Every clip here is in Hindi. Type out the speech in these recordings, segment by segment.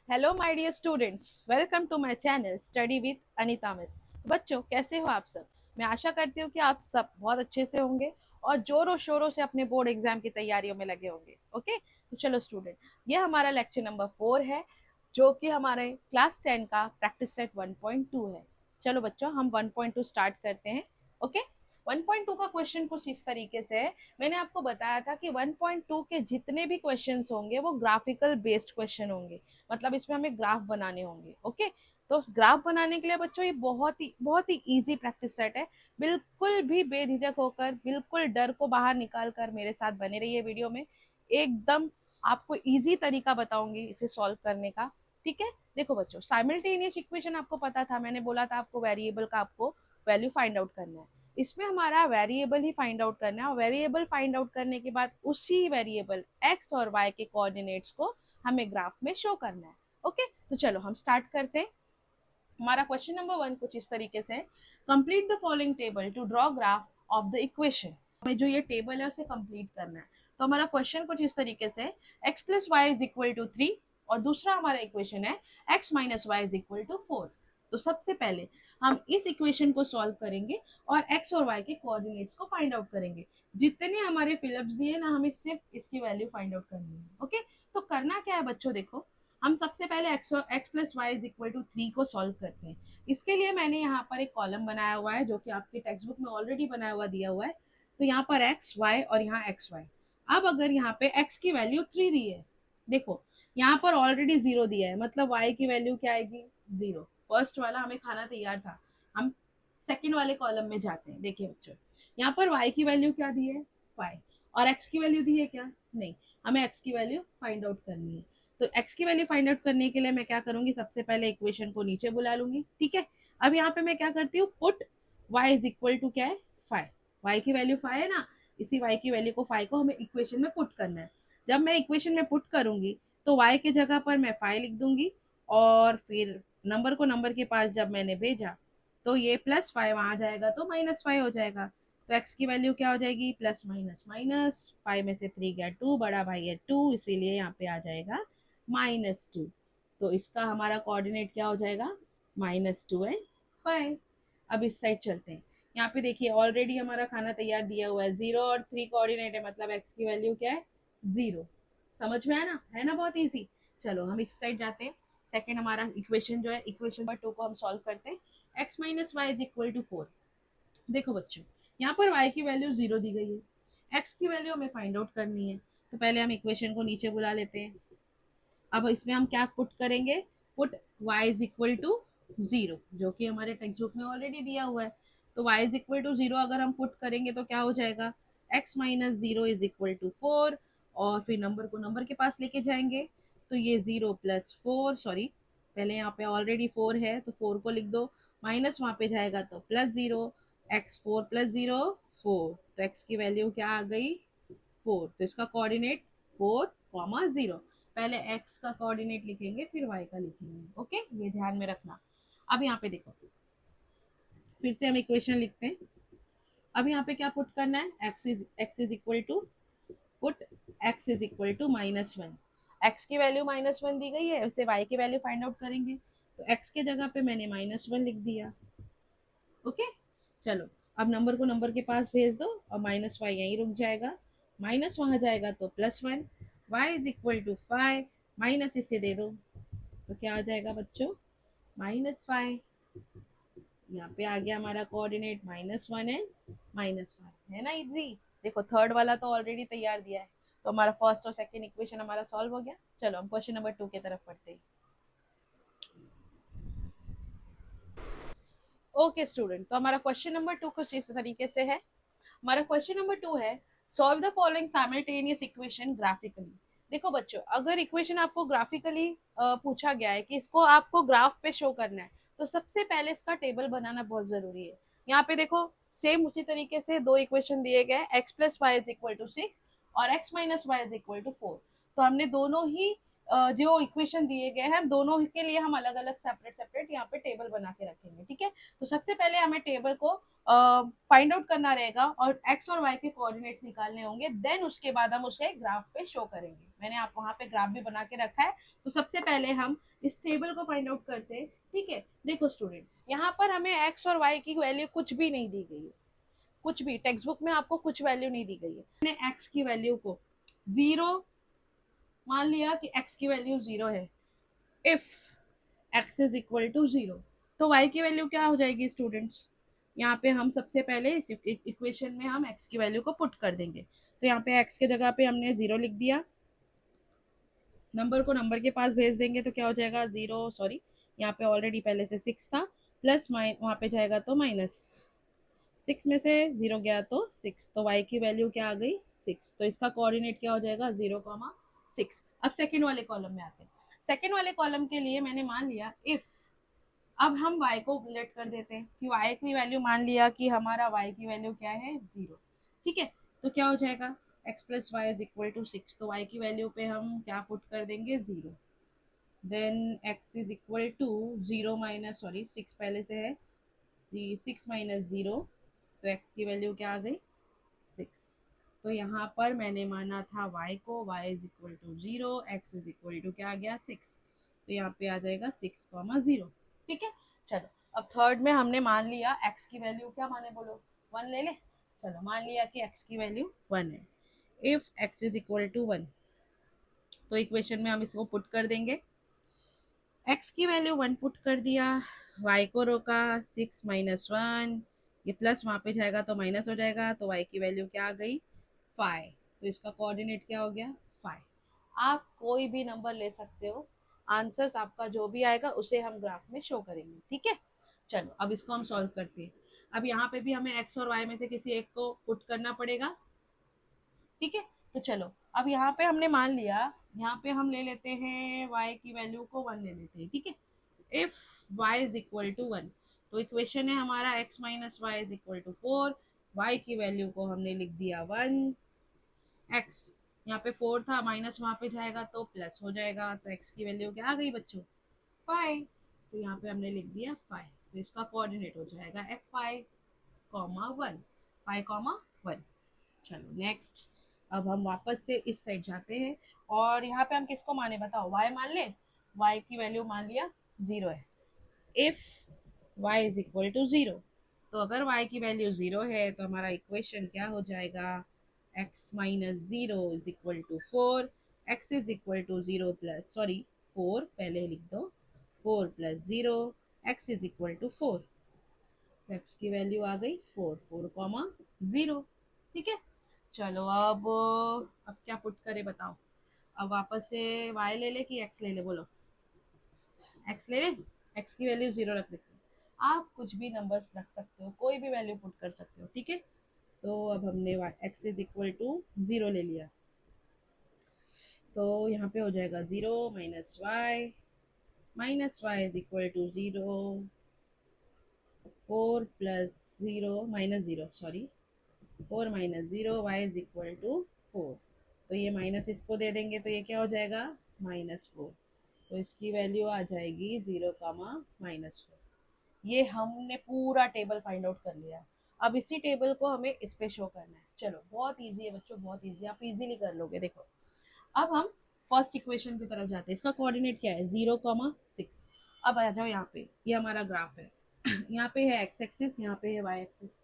Hello my dear students, welcome to my channel study with Anita miss. बच्चों, कैसे हो आप सब? मैं आशा करती हूँ कि आप सब बहुत अच्छे से होंगे और जोरों शोरों से अपने बोर्ड एग्जाम की तैयारियों में लगे होंगे। ओके, तो चलो स्टूडेंट, ये हमारा लेक्चर नंबर 4 है, जो कि हमारे क्लास 10 का प्रैक्टिस सेट 1.2 है। चलो बच्चों, हम 1.2 स्टार्ट करते हैं। ओके, 1.2 का क्वेश्चन कुछ इस तरीके से है। मैंने आपको बताया था कि 1.2 के जितने भी क्वेश्चंस होंगे वो ग्राफिकल बेस्ड क्वेश्चन होंगे, मतलब इसमें हमें ग्राफ बनाने होंगे। ओके, तो ग्राफ बनाने के लिए बच्चों ये बहुत ही इजी प्रैक्टिस सेट है। बिल्कुल भी बेझिझक होकर, बिल्कुल डर को बाहर निकाल कर मेरे साथ बने रहिए वीडियो में। एकदम आपको इजी तरीका बताऊंगी इसे सॉल्व करने का। ठीक है, देखो बच्चों, साइमल्टेनियस इक्वेशन आपको पता था, मैंने बोला था आपको वेरिएबल का आपको वैल्यू फाइंड आउट करना है। इसमें हमारा वेरिएबल ही फाइंड आउट करना है, और वेरिएबल फाइंड आउट करने के बाद उसी वेरिएबल एक्स और वाई के कोऑर्डिनेट्स को हमें ग्राफ में शो करना है। ओके, तो चलो हम स्टार्ट करते हैं। हमारा क्वेश्चन नंबर 1 कुछ इस तरीके से है। Complete the following table to draw graph of the equation. हमें जो ये टेबल है उसे कंप्लीट करना है। तो हमारा क्वेश्चन कुछ इस तरीके से है, X plus Y is equal to 3, और दूसरा हमारा इक्वेशन है X minus Y is equal to 4। तो सबसे पहले हम इस इक्वेशन को सॉल्व करेंगे और एक्स और वाई के कोऑर्डिनेट्स को फाइंड आउट करेंगे। जितने हमारे फिलअप्स दिए ना, हमें सिर्फ इसकी वैल्यू फाइंड आउट करनी है। ओके, तो करना क्या है बच्चों, देखो हम सबसे पहले X plus Y is equal to 3 को सॉल्व करते हैं। इसके लिए मैंने यहाँ पर एक कॉलम बनाया हुआ है, जो कि आपके टेक्स्ट बुक में ऑलरेडी बनाया हुआ दिया हुआ है। तो यहाँ पर एक्स वाई और यहाँ एक्स वाई। अब अगर यहाँ पे एक्स की वैल्यू 3 दी है, देखो यहाँ पर ऑलरेडी 0 दिया है, मतलब वाई की वैल्यू क्या आएगी? 0। फर्स्ट वाला हमें खाना तैयार था, हम सेकेंड वाले कॉलम में जाते हैं। देखिए बच्चों, यहाँ पर वाई की वैल्यू क्या दी है? 5। और एक्स की वैल्यू दी है क्या? नहीं। हमें एक्स की वैल्यू फाइंड आउट करनी है। तो x की वैल्यू फाइंड आउट करने के लिए मैं क्या करूंगी, सबसे पहले इक्वेशन को नीचे बुला लूंगी। ठीक है, अब यहाँ पे मैं क्या करती हूँ, put y is equal to क्या है? 5। y की वैल्यू 5 है ना, इसी y की वैल्यू को 5 को हमें इक्वेशन में पुट करना है। जब मैं इक्वेशन में पुट करूंगी तो y की जगह पर मैं 5 लिख दूंगी, और फिर नंबर को नंबर के पास जब मैंने भेजा तो ये +5 वहां जाएगा तो -5 हो जाएगा। तो x की वैल्यू क्या हो जाएगी? प्लस माइनस माइनस, 5 में से 3 गया 2, बड़ा भाई है 2, इसीलिए यहाँ पे आ जाएगा -2। तो इसका हमारा कोऑर्डिनेट क्या हो जाएगा? -2 एंड 5। अब इस साइड चलते हैं। यहाँ पे देखिए ऑलरेडी हमारा खाना तैयार दिया हुआ है, 0 और 3 कोऑर्डिनेट है, मतलब एक्स की वैल्यू क्या है? 0। समझ में आया ना? है ना बहुत इजी। चलो हम इस साइड जाते हैं। सेकेंड हमारा इक्वेशन जो है, इक्वेशन नंबर 2 को हम सॉल्व करते हैं। X minus Y is equal to 4। देखो बच्चों, यहाँ पर y की वैल्यू 0 दी गई है, x की वैल्यू हमें फाइंड आउट करनी है। तो पहले हम इक्वेशन को नीचे बुला लेते हैं। अब इसमें हम क्या पुट करेंगे? Put y is equal to 0, जो कि हमारे टेक्स्ट बुक में ऑलरेडी दिया हुआ है। तो y इज इक्वल टू 0 अगर हम पुट करेंगे तो क्या हो जाएगा? x minus 0 is equal to 4, और फिर नंबर को नंबर के पास लेके जाएंगे। तो ये 0 प्लस 4, सॉरी पहले यहाँ पे ऑलरेडी 4 है तो 4 को लिख दो, माइनस वहाँ पे जाएगा तो +0, एक्स 4 प्लस 0 4, तो x की वैल्यू क्या आ गई? 4। तो इसका कोऑर्डिनेट 4, 0। पहले x का कोऑर्डिनेट लिखेंगे फिर y का लिखेंगे। ओके, ये ध्यान में रखना। अब यहाँ पे देखो, फिर से हम इक्वेशन लिखते हैं। अब यहाँ पे क्या पुट करना है? x is equal to, put x is equal to -1। x की वैल्यू -1 दी गई है, उसे y की वैल्यू फाइंड आउट करेंगे। तो x के जगह पे मैंने -1 लिख दिया। ओके, चलो अब नंबर को नंबर के पास भेज दो, और -y यहीं रुक जाएगा, माइनस वहां जाएगा तो +1। y is equal to 5, minus इसे दे दो तो क्या आ जाएगा बच्चों? -5। यहाँ पे आ गया हमारा कोऑर्डिनेट -1 एंड -5। है ना इजी? देखो थर्ड वाला तो ऑलरेडी तैयार दिया है, तो हमारा फर्स्ट और सेकंड इक्वेशन हमारा सॉल्व हो गया। चलो हम क्वेश्चन नंबर 2 की तरफ पढ़ते हैं। ओके स्टूडेंट, तो हमारा क्वेश्चन नंबर 2 कुछ इस तरीके से है। हमारा क्वेश्चन नंबर 2 है, solve the following simultaneous equation graphically. देखो बच्चों, अगर इक्वेशन आपको ग्राफिकली पूछा गया है कि इसको आपको ग्राफ पे शो करना है, तो सबसे पहले इसका टेबल बनाना बहुत जरूरी है। यहाँ पे देखो सेम उसी तरीके से दो इक्वेशन दिए गए, X plus Y is equal to 6 और X minus Y is equal to 4। तो हमने दोनों ही जो इक्वेशन दिए गए हैं दोनों के लिए हम अलग अलग सेपरेट सेपरेट यहाँ पे टेबल बना के रखेंगे, ठीक है। तो सबसे पहले हमें टेबल को फाइंड आउट करना रहेगा और एक्स और वाई के कोऑर्डिनेट्स निकालने होंगे, देन उसके बाद हम उसके ग्राफ पे शो करेंगे। मैंने आप वहां पे ग्राफ भी बना के रखा है। तो सबसे पहले हम इस टेबल को फाइंड आउट करते हैं, ठीक है। देखो स्टूडेंट, यहाँ पर हमें एक्स और वाई की वैल्यू कुछ भी नहीं दी गई है, कुछ भी टेक्स्ट बुक में आपको कुछ वैल्यू नहीं दी गई है। मैंने एक्स की वैल्यू को जीरो मान लिया कि x की वैल्यू जीरो है। If x is equal to zero, तो y की वैल्यू क्या हो जाएगी स्टूडेंट्स? यहाँ पे हम सबसे पहले इस इक्वेशन में हम x की वैल्यू को पुट कर देंगे। तो यहाँ पे x के जगह पे हमने जीरो लिख दिया, नंबर को नंबर के पास भेज देंगे तो क्या हो जाएगा, जीरो सॉरी यहाँ पे ऑलरेडी पहले से सिक्स था, प्लस वहाँ पे जाएगा तो माइनस, सिक्स में से जीरो गया तो सिक्स, तो y की वैल्यू क्या आ गई, सिक्स। तो इसका कोऑर्डिनेट क्या हो जाएगा, जीरो कॉमा सिक्स। अब सेकेंड वाले कॉलम में आते हैं। सेकेंड वाले कॉलम के लिए मैंने मान लिया इफ, अब हम y को लेट कर देते हैं कि y की वैल्यू मान लिया कि हमारा y की वैल्यू क्या है, जीरो, ठीक है। तो क्या हो जाएगा, x plus Y is equal to six, तो y की वैल्यू पे हम क्या पुट कर देंगे, zero. Then x is equal to zero minus sorry six पहले से है, सिक्स माइनस जीरो, तो x की वैल्यू क्या आ गई, सिक्स। तो यहाँ पर मैंने माना था y को, y is equal to zero, X is equal to क्या आ गया, सिक्स। तो यहाँ पे आ जाएगा सिक्स कॉमा जीरो, ठीक है। चलो अब थर्ड में हमने मान लिया x की वैल्यू क्या माने, बोलो वन ले ले। चलो मान लिया कि x की वैल्यू वन है। If x is equal to one, तो इक्वेशन में हम इसको पुट कर देंगे, x की वैल्यू वन पुट कर दिया, y को रोका, सिक्स माइनस वन, ये प्लस वहाँ पे जाएगा तो माइनस हो जाएगा, तो y की वैल्यू क्या आ गई, फाइव। तो इसका कोऑर्डिनेट क्या हो गया, फाइव। आप कोई भी नंबर ले सकते हो, आंसर्स आपका जो भी आएगा उसे हम ग्राफ में शो करेंगे, ठीक है। चलो अब इसको हम सॉल्व करते हैं। अब यहाँ पे भी हमें x और y में से किसी एक को पुट करना पड़ेगा, ठीक है। तो चलो अब यहाँ पे हमने मान लिया, यहाँ पे हम ले लेते हैं y की वैल्यू को वन ले लेते हैं, ठीक है। If y is equal to one, तो इक्वेशन है हमारा x minus Y is equal to four, y की वैल्यू को हमने लिख दिया वन, x यहाँ पे फोर था, माइनस वहाँ पे जाएगा तो प्लस हो जाएगा, तो x की वैल्यू क्या आ गई बच्चों, फाइव। तो यहाँ पे हमने लिख दिया फाइव, तो इसका कोऑर्डिनेट हो जाएगा F five comma one, five comma one. चलो नेक्स्ट, अब हम वापस से इस साइड जाते हैं और यहाँ पे हम किसको माने बताओ, y मान ले, y की वैल्यू मान लिया जीरो है। If y is equal to zero, तो अगर y की वैल्यू जीरो है तो हमारा इक्वेशन क्या हो जाएगा, x minus zero is equal to four, x is equal to zero plus sorry four पहले लिख दो, four plus zero, x is equal to four, तो x की वैल्यू आ गई फोर, फोर कॉमा जीरो, ठीक है। चलो अब क्या पुट करे बताओ, अब वापस से y ले ले कि x ले ले, बोलो x ले ले, x की वैल्यू जीरो रख देते हैं। आप कुछ भी नंबर्स रख सकते हो, कोई भी वैल्यू पुट कर सकते हो, ठीक है। तो अब हमने x is equal to zero ले लिया, तो यहाँ पे हो जाएगा zero minus Y is equal to zero, four plus zero minus zero sorry, four minus zero, y is equal to four, तो ये माइनस इसको दे देंगे तो ये क्या हो जाएगा, माइनस फोर। तो इसकी वैल्यू आ जाएगी जीरो कामा माइनस फोर। ये हमने पूरा टेबल फाइंड आउट कर लिया। अब इसी टेबल को हमें इस पे शो करना है। चलो बहुत इजी है बच्चों, बहुत इजी, आप इजीली कर लोगे। देखो अब हम फर्स्ट इक्वेशन की तरफ जाते हैं, इसका कोऑर्डिनेट क्या है, जीरो कॉमा सिक्स। अब आ जाओ यहाँ पे, ये हमारा ग्राफ है यहाँ पे है एक्स एक्सिस, यहाँ पे है वाई एक्सिस,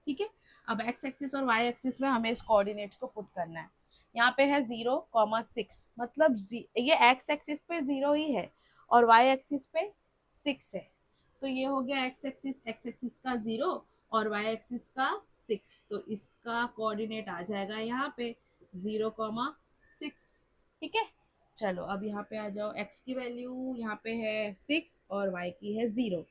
ठीक है। अब एक्स एक्सिस और वाई एक्सिस में हमें इस कोऑर्डिनेट्स को पुट करना है। यहाँ पे है जीरो कॉमा सिक्स, मतलब ये एक्स एक्सिस पे जीरो ही है और वाई एक्सिस पे सिक्स है। तो ये हो गया एक्स एक्सिस का जीरो और वाई एक्सिस का सिक्स, तो इसका कोऑर्डिनेट आ जाएगा यहाँ पे जीरो कॉमा सिक्स, ठीक है। चलो अब यहाँ पे आ जाओ, x की वैल्यू यहाँ पे है सिक्स और y की है जीरो,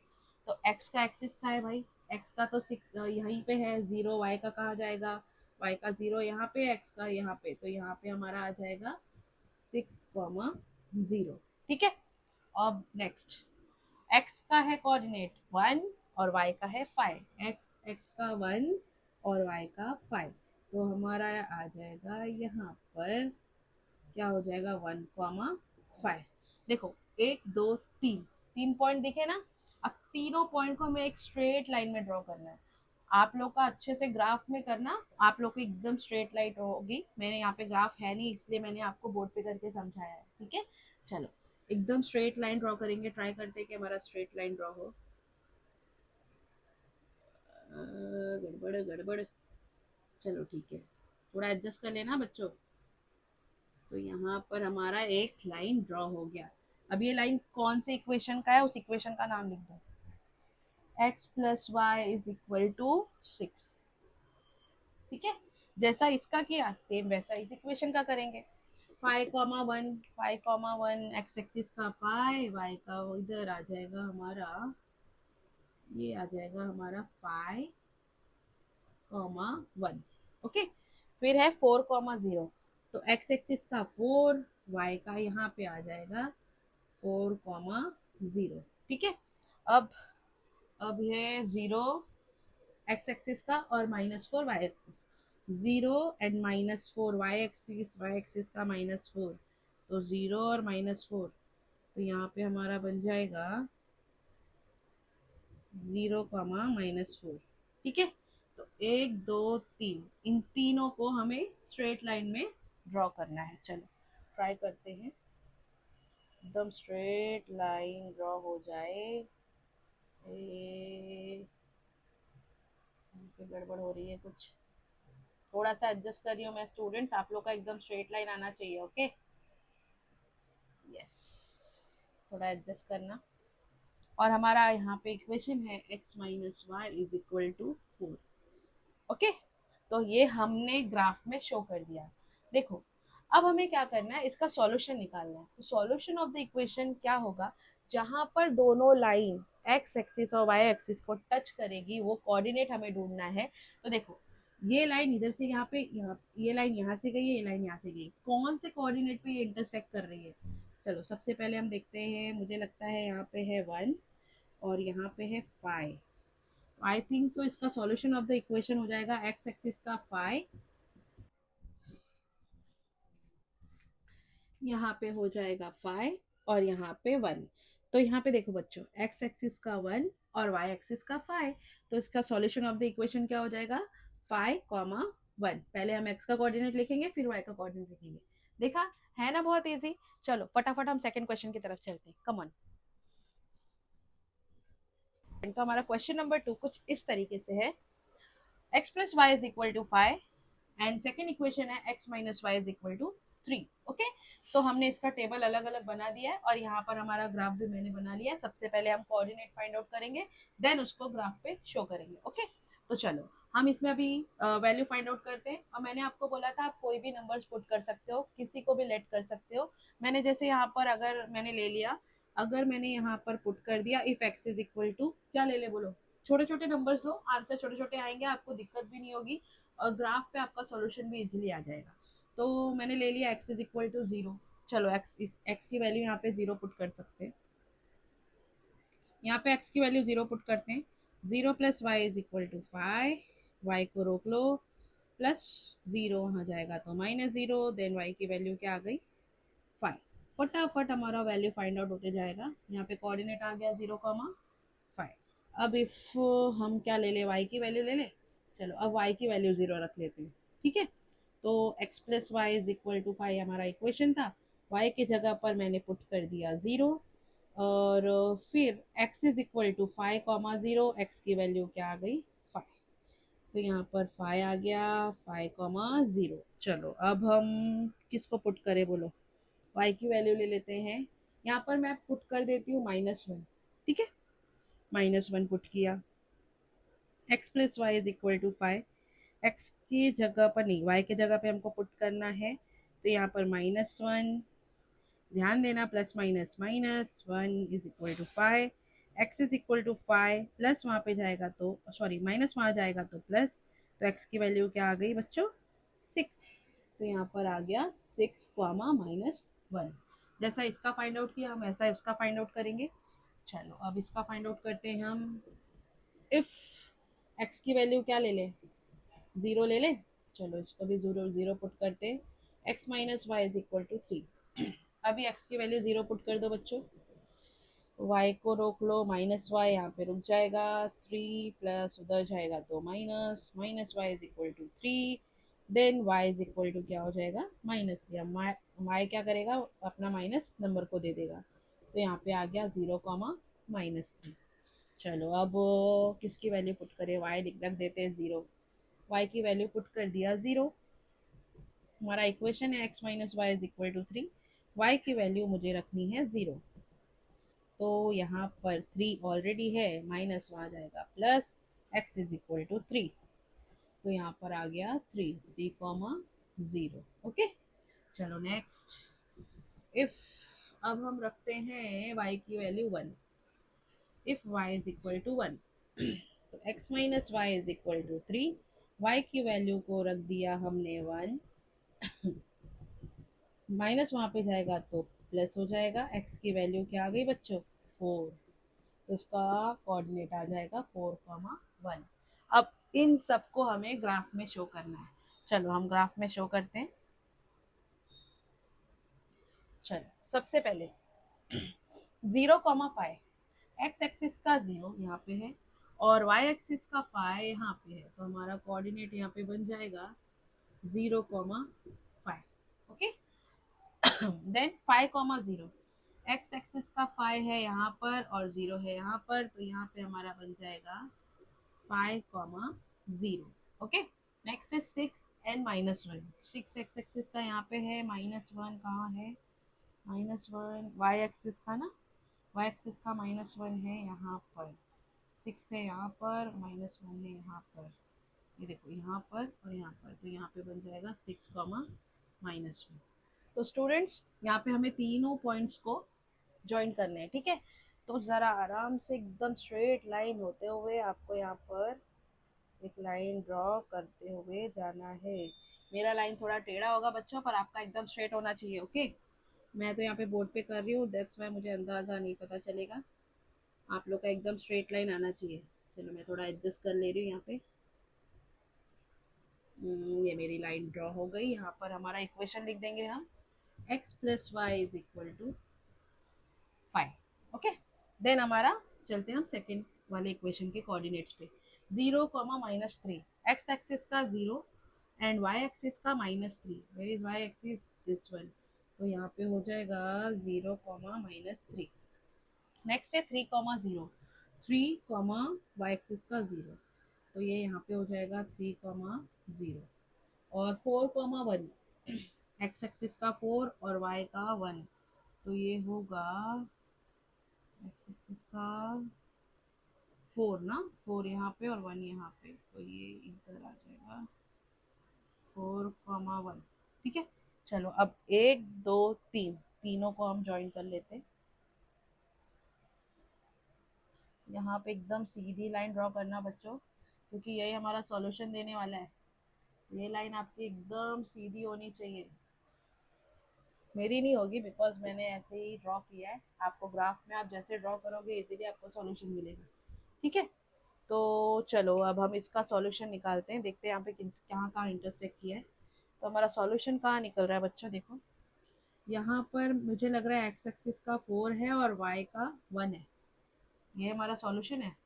तो x का एक्सिस का है भाई, x का तो सिक्स यहीं पे है, जीरो y का कहाँ जाएगा, y का जीरो यहाँ पे, x का यहाँ पे, तो यहाँ पे हमारा आ जाएगा सिक्स कॉमा जीरो, ठीक है। अब नेक्स्ट, x का है कोऑर्डिनेट वन और y का है फाइव, x का वन और y का फाइव, तो हमारा आ जाएगा यहाँ पर क्या हो जाएगा, वन कॉमा 5। देखो 1 2 3, 3 पॉइंट दिखे ना। अब तीनों पॉइंट को हमें एक स्ट्रेट लाइन में ड्रॉ करना है। आप लोग का अच्छे से ग्राफ में करना, आप लोग को एकदम स्ट्रेट लाइन होगी। मैंने यहाँ पे ग्राफ है नहीं, इसलिए मैंने आपको बोर्ड पे करके समझाया है, ठीक है। चलो एकदम स्ट्रेट लाइन ड्रॉ करेंगे, ट्राई करते हैं कि हमारा स्ट्रेट लाइन ड्रॉ हो। गड़बड़ गड़बड़, चलो ठीक है, थोड़ा एडजस्ट कर लेना बच्चों। तो यहाँ पर हमारा एक लाइन ड्रॉ हो गया। अब ये लाइन कौन से इक्वेशन का है, उस इक्वेशन का नाम लिख दो। x plus Y is equal to 6, ठीक है। जैसा इसका किया सेम वैसा इस इक्वेशन का करेंगे। 5,1, 5,1 एक्स एक्सिस का 5, वाई का इधर आ जाएगा हमारा, ये आ जाएगा हमारा 5,1, ओके। फिर है 4,0, तो एक्स एक्सिस का 4, वाई का यहाँ पे आ जाएगा 4,0, ठीक है। अब अब है 0 एक्स एक्सिस का और -4 y axis. 0 and -4 y axis का -4, तो 0 और -4, तो यहाँ पे हमारा बन जाएगा 0, -4, ठीक है। तो 1 2 3, इन तीनों को हमें स्ट्रेट लाइन में ड्रॉ करना है। चलो ट्राई करते हैं, एकदम स्ट्रेट लाइन ड्रॉ हो जाए। गड़बड़ हो रही है कुछ, थोड़ा सा एडजस्ट कर रही हूँ मैं। स्टूडेंट्स आप लोग का एकदम स्ट्रेट लाइन आना चाहिए, ओके। यस, थोड़ा एडजस्ट करना। और हमारा यहाँ पे इक्वेशन है x minus Y is equal to 4, okay. तो ये हमने ग्राफ में शो कर दिया। देखो अब हमें क्या करना है, इसका सॉल्यूशन निकालना है। तो सॉल्यूशन ऑफ द इक्वेशन क्या होगा, जहां पर दोनों लाइन एक्स एक्सिस और वाई एक्सिस को टच करेगी वो कोऑर्डिनेट हमें ढूंढना है। तो देखो ये लाइन इधर से यहाँ पे, यहाँ ये लाइन यहाँ से गई है, ये लाइन यहाँ से गई, कौन से कोऑर्डिनेट पे ये इंटरसेक्ट कर रही है। चलो सबसे पहले हम देखते हैं, मुझे लगता है यहाँ पे है 1 और यहाँ पे है 5। आई थिंक सो इसका सॉल्यूशन ऑफ द इक्वेशन हो जाएगा एक्स एक्सिस का 5, यहाँ पे हो जाएगा 5 और यहाँ पे 1। तो यहाँ पे देखो बच्चों, एक्स एक्सिस का 1 और वाई एक्सिस का 5, तो इसका सॉल्यूशन ऑफ द इक्वेशन क्या हो जाएगा, 5,1। पहले हम एक्स का कोऑर्डिनेट लिखेंगे, फिर वाई का कोऑर्डिनेट लिखेंगे। देखा है ना, बहुत इजी। चलो फटाफट हम सेकंड क्वेश्चन की तरफ चलते हैं, कम ऑन। तो हमारा क्वेश्चन नंबर 2 कुछ इस तरीके से है, x plus Y is equal to 5 and second equation है x minus Y is equal to 3, okay. तो हमने इसका टेबल अलग अलग बना दिया है और यहाँ पर हमारा ग्राफ भी मैंने बना लिया है। सबसे पहले हम कोऑर्डिनेट फाइंड आउट करेंगे, देन उसको ग्राफ पे शो करेंगे, ओके। तो चलो हम इसमें अभी वैल्यू फाइंड आउट करते हैं। और मैंने आपको बोला था आप कोई भी नंबर्स पुट कर सकते हो, किसी को भी लेट कर सकते हो। मैंने जैसे यहाँ पर अगर मैंने ले लिया, अगर मैंने यहाँ पर पुट कर दिया if x is equal to, क्या ले ले बोलो, छोटे छोटे नंबर्स लो, आंसर छोटे छोटे आएंगे, आपको दिक्कत भी नहीं होगी और ग्राफ पे आपका सॉल्यूशन भी इजीली आ जाएगा। तो मैंने ले लिया x इज इक्वल टू 0। चलो x की वैल्यू यहाँ पे 0 पुट कर सकते हैं। यहाँ पे x की वैल्यू 0 पुट करते हैं। 0 plus Y is equal to 5, y को रोक लो, प्लस 0 वहाँ जाएगा तो -0, देन y की वैल्यू क्या आ गई, 5। फटाफट हमारा वैल्यू फाइंड आउट होते जाएगा। यहाँ पे कोऑर्डिनेट आ गया 0,5। अब इफ हम क्या ले ले, y की वैल्यू ले ले। चलो अब y की वैल्यू 0 रख लेते हैं, ठीक है। तो x plus Y is equal to 5 हमारा इक्वेशन था, y की जगह पर मैंने पुट कर दिया 0 और फिर x is equal to 5,0, x की वैल्यू क्या आ गई, 5। तो यहाँ पर 5 आ गया, 5,0। चलो अब हम किसको पुट करें बोलो, y की वैल्यू ले लेते हैं। यहाँ पर मैं पुट कर देती हूँ -1, ठीक है। -1 पुट किया, x plus Y is equal to 5, x की जगह पर नहीं, y की जगह पे हमको पुट करना है। तो यहाँ पर -1, ध्यान देना, plus minus minus 1 is equal to 5, x is equal to 5, plus वहाँ पे जाएगा तो सॉरी माइनस वहाँ जाएगा तो प्लस, तो एक्स की वैल्यू क्या आ गई बच्चों, 6। तो यहाँ पर आ गया 6, -1। जैसा इसका फाइंड आउट किया हम ऐसा उसका फाइंड आउट करेंगे। चलो अब इसका फाइंड आउट करते हैं हम। इफ एक्स की वैल्यू क्या ले ले, 0 ले ले। चलो इसको भी 0 0 पुट करते हैं। X minus Y is equal to 3। अभी x की वैल्यू 0 पुट कर दो बच्चों, y को रोक लो, माइनस वाई यहाँ पे रुक जाएगा, 3 प्लस उधर जाएगा तो minus, minus Y is equal to 3, then y is equal to क्या हो जाएगा, माइनस 3। y क्या करेगा, अपना माइनस नंबर को दे देगा, तो यहाँ पे आ गया 0 कॉमा -3। चलो अब किसकी वैल्यू पुट करें, y रख देते हैं 0, y की वैल्यू पुट कर दिया 0। हमारा इक्वेशन है x minus Y is equal to 3, y की वैल्यू मुझे रखनी है 0, तो यहाँ पर 3 ऑलरेडी है, माइनस वहाँ जाएगा plus, x is equal to 3, तो यहाँ पर आ गया 3 कॉमा 0। ओके, चलो नेक्स्ट, इफ अब हम रखते हैं y की value 1, if y is equal to 1 तो x minus Y is equal to 3, y की वैल्यू को रख दिया हमने 1, माइनस वहाँ पे जाएगा तो प्लस हो जाएगा, x की वैल्यू क्या आ गई बच्चों, 4, तो इसका कोऑर्डिनेट आ जाएगा 4,1। अब इन सबको हमें ग्राफ में शो करना है, चलो हम ग्राफ में शो करते हैं। चलो सबसे पहले 0,5, एक्स एक्सिस का 0 यहाँ पे है और वाई एक्सिस का 5 यहाँ पे है, तो हमारा कोऑर्डिनेट यहाँ पे बन जाएगा 0,5। ओके, देन 5,0, एक्स एक्सिस का 5 है यहाँ पर और 0 है यहाँ पर, तो यहाँ पे हमारा बन जाएगा 5,0। ओके, नेक्स्ट है 6 एंड -1, 6 एक्स एक्सिस का यहाँ पे है, -1 कहाँ है, -1 वाई एक्सिस का ना, वाई एक्सिस का -1 है यहाँ पर, 6 है यहाँ पर, -1 है यहाँ पर, ये देखो यहाँ पर और यहाँ पर, तो यहाँ पे बन जाएगा 6, -1। तो स्टूडेंट्स यहाँ पे हमें तीनों पॉइंट्स को ज्वाइन करने हैं, ठीक है। तो ज़रा आराम से एकदम स्ट्रेट लाइन होते हुए आपको यहाँ पर एक लाइन ड्रॉ करते हुए जाना है। मेरा लाइन थोड़ा टेढ़ा होगा बच्चों, पर आपका एकदम स्ट्रेट होना चाहिए। ओके, मैं तो यहाँ पे बोर्ड पे कर रही हूँ, दैट्स वाई मुझे अंदाज़ा नहीं पता चलेगा, आप लोग का एकदम स्ट्रेट लाइन आना चाहिए। चलो मैं थोड़ा एडजस्ट कर ले रही हूँ यहाँ पे। ये मेरी लाइन ड्रॉ हो गई। यहाँ पर हमारा इक्वेशन लिख देंगे हम, x plus Y is equal to 5। Okay, then हमारा चलते हैं हम सेकेंड वाले इक्वेशन के कोऑर्डिनेट्स पे, 0, -3, एक्स एक्सिस का 0 एंड वाई एक्सिस का -3, where is y axis, this one, तो यहाँ पे हो जाएगा 0, -3। नेक्स्ट है 3,0, 3, वाई एक्सिस का 0, तो ये यहाँ पे हो जाएगा 3,0 और 4,1, एक्स एक्सिस का 4 और वाई का 1, तो ये होगा एक्स एक्सिस का 4 ना, 4 यहाँ पे और 1 यहाँ पे, तो ये इधर आ जाएगा 4,1। ठीक है, चलो अब 1 2 3 तीनों को हम ज्वाइन कर लेते हैं। यहाँ पे एकदम सीधी लाइन ड्रॉ करना बच्चों, क्योंकि यही हमारा सॉल्यूशन देने वाला है। ये लाइन आपकी एकदम सीधी होनी चाहिए, मेरी नहीं होगी बिकॉज मैंने ऐसे ही ड्रॉ किया है। आपको ग्राफ में आप जैसे ड्रॉ करोगे इजीली आपको सॉल्यूशन मिलेगा। ठीक है, तो चलो अब हम इसका सॉल्यूशन निकालते हैं, देखते हैं यहाँ पे कहाँ कहाँ इंटरसेक्ट किया है। तो हमारा सॉल्यूशन कहाँ निकल रहा है बच्चों, देखो यहाँ पर मुझे लग रहा है एक्स एक्सिस का 4 है और वाई का 1 है, ये हमारा सॉल्यूशन है।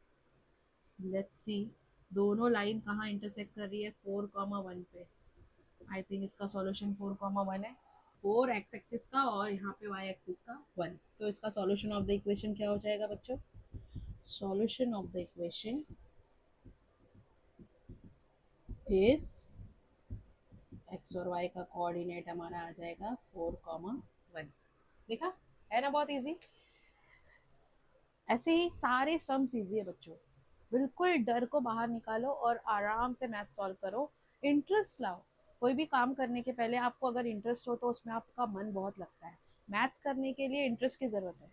लेट्स सी दोनों लाइन कहाँ इंटरसेक्ट कर रही है, 4,1 पे। आई थिंक इसका सॉल्यूशन 4,1 है, 4 एक्स एक्सिस का और यहाँ पे वाई एक्सिस का 1, तो इसका सॉल्यूशन ऑफ द इक्वेशन क्या हो जाएगा बच्चों, solution of the equation is x और वाई का कोऑर्डिनेट हमारा आ जाएगा 4,1। देखा है ना, बहुत इजी। ऐसे ही सारे सम्स इजी है बच्चों, बिल्कुल डर को बाहर निकालो और आराम से मैथ सॉल्व करो, इंटरेस्ट लाओ। कोई भी काम करने के पहले आपको अगर इंटरेस्ट हो तो उसमें आपका मन बहुत लगता है। मैथ्स करने के लिए इंटरेस्ट की ज़रूरत है।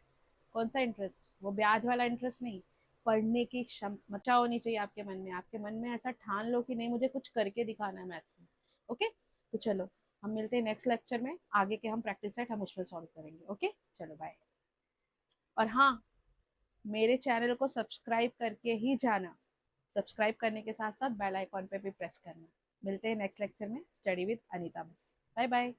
कौन सा इंटरेस्ट, वो ब्याज वाला इंटरेस्ट नहीं, पढ़ने की क्षमता होनी चाहिए आपके मन में। आपके मन में ऐसा ठान लो कि नहीं मुझे कुछ करके दिखाना है मैथ्स में। ओके, तो चलो हम मिलते हैं नेक्स्ट लेक्चर में, आगे के हम प्रैक्टिस सेट हम उसमें सॉल्व करेंगे। ओके, चलो बाय। और हाँ, मेरे चैनल को सब्सक्राइब करके ही जाना, सब्सक्राइब करने के साथ साथ बेल आइकॉन पे भी प्रेस करना। मिलते हैं नेक्स्ट लेक्चर में, study with Anita miss. Bye bye.